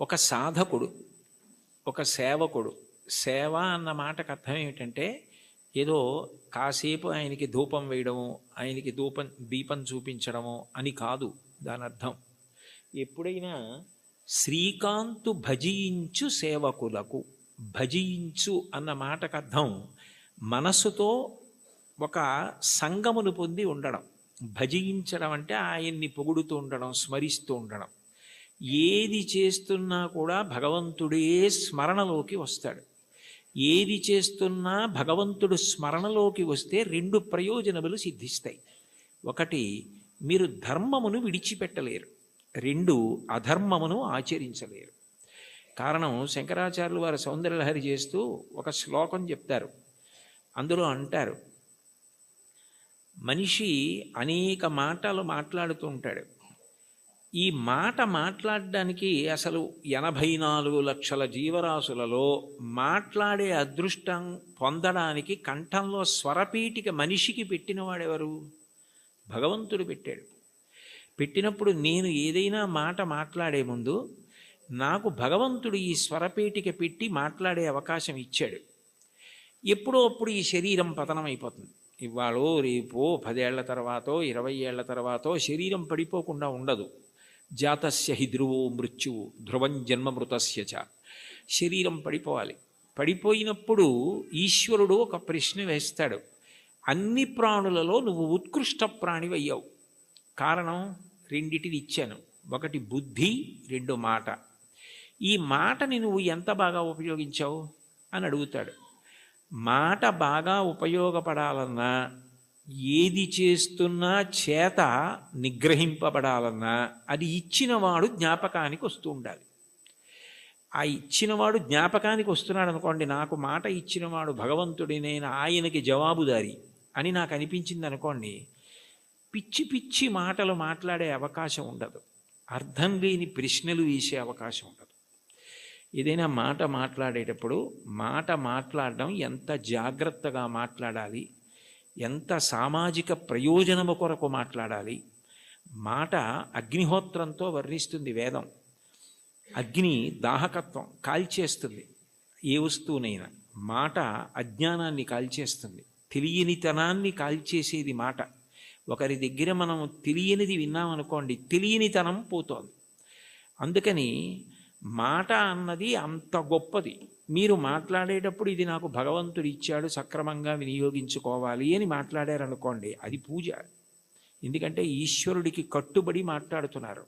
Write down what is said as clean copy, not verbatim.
ఒక సాధకుడు, ఒక సేవకుడు. సేవ అన్న మాటకు అర్థం ఏమిటంటే ఏదో కాసేపు ఆయనకి ధూపం వేయడము, ఆయనకి దీపం చూపించడము అని కాదు దాని అర్థం. ఎప్పుడైనా శ్రీకాంతు భజించు సేవకులకు, భజించు అన్న మాటకు అర్థం మనస్సుతో ఒక సంగమును పొంది ఉండడం. భజించడం అంటే ఆయన్ని పొగుడుతూ ఉండడం, స్మరిస్తూ ఉండడం. ఏది చేస్తున్నా కూడా భగవంతుడే స్మరణలోకి వస్తాడు. ఏది చేస్తున్నా భగవంతుడు స్మరణలోకి వస్తే రెండు ప్రయోజనములు సిద్ధిస్తాయి. ఒకటి, మీరు ధర్మమును విడిచిపెట్టలేరు. రెండు, అధర్మమును ఆచరించలేరు. కారణం, శంకరాచార్యులు వారు సౌందర్యలహరి చేస్తూ ఒక శ్లోకం చెప్తారు. అందులో అంటారు, మనిషి అనేక మాటలు మాట్లాడుతూ ఉంటాడు. ఈ మాట మాట్లాడడానికి అసలు 84 లక్షల జీవరాశులలో మాట్లాడే అదృష్టం పొందడానికి కంఠంలో స్వరపీఠిక మనిషికి పెట్టినవాడెవరు? భగవంతుడు పెట్టాడు. పెట్టినప్పుడు నేను ఏదైనా మాట మాట్లాడే ముందు నాకు భగవంతుడు ఈ స్వరపేటిక పెట్టి మాట్లాడే అవకాశం ఇచ్చాడు. ఎప్పుడో అప్పుడు ఈ శరీరం పతనం అయిపోతుంది. ఇవాళో రేపో 10 ఏళ్ల తర్వాతో 20 ఏళ్ల తర్వాతో శరీరం పడిపోకుండా ఉండదు. జాతస్య హి ధ్రువో మృత్యువు ధ్రువం జన్మమృతస్య చ. శరీరం పడిపోవాలి. పడిపోయినప్పుడు ఈశ్వరుడు ఒక ప్రశ్న వేస్తాడు. అన్ని ప్రాణులలో నువ్వు ఉత్కృష్ట ప్రాణివయ్యావు. కారణం, రెండిటిని ఇచ్చాను. ఒకటి బుద్ధి, రెండు మాట. ఈ మాటని నువ్వు ఎంత బాగా ఉపయోగించావు అని అడుగుతాడు. మాట బాగా ఉపయోగపడాలన్నా, ఏది చేస్తున్నా చేత నిగ్రహింపబడాలన్నా అది ఇచ్చినవాడు జ్ఞాపకానికి వస్తూ ఉండాలి. ఆ ఇచ్చినవాడు జ్ఞాపకానికి వస్తున్నాడు అనుకోండి, నాకు మాట ఇచ్చినవాడు భగవంతుడి, నేను ఆయనకి జవాబుదారి అని నాకు అనిపించింది అనుకోండి, పిచ్చి పిచ్చి మాటలు మాట్లాడే అవకాశం ఉండదు. అర్థం లేని ప్రశ్నలు వేసే అవకాశం ఉండదు. ఏదైనా మాట మాట్లాడేటప్పుడు మాట మాట్లాడడం ఎంత జాగ్రత్తగా మాట్లాడాలి, ఎంత సామాజిక ప్రయోజనము కొరకు మాట్లాడాలి. మాట అగ్నిహోత్రంతో వర్ణిస్తుంది వేదం. అగ్ని దాహకత్వం కాల్చేస్తుంది ఏ వస్తువునైనా. మాట అజ్ఞానాన్ని కాల్చేస్తుంది, తెలియనితనాన్ని కాల్చేసేది మాట. ఒకరి దగ్గర మనం తెలియనిది విన్నామనుకోండి, తెలియనితనం పోతోంది. అందుకని మాట అన్నది అంత గొప్పది. మీరు మాట్లాడేటప్పుడు ఇది నాకు భగవంతుడు ఇచ్చాడు, సక్రమంగా వినియోగించుకోవాలి అని మాట్లాడారనుకోండి, అది పూజ. ఎందుకంటే ఈశ్వరుడికి కట్టుబడి మాట్లాడుతున్నారు.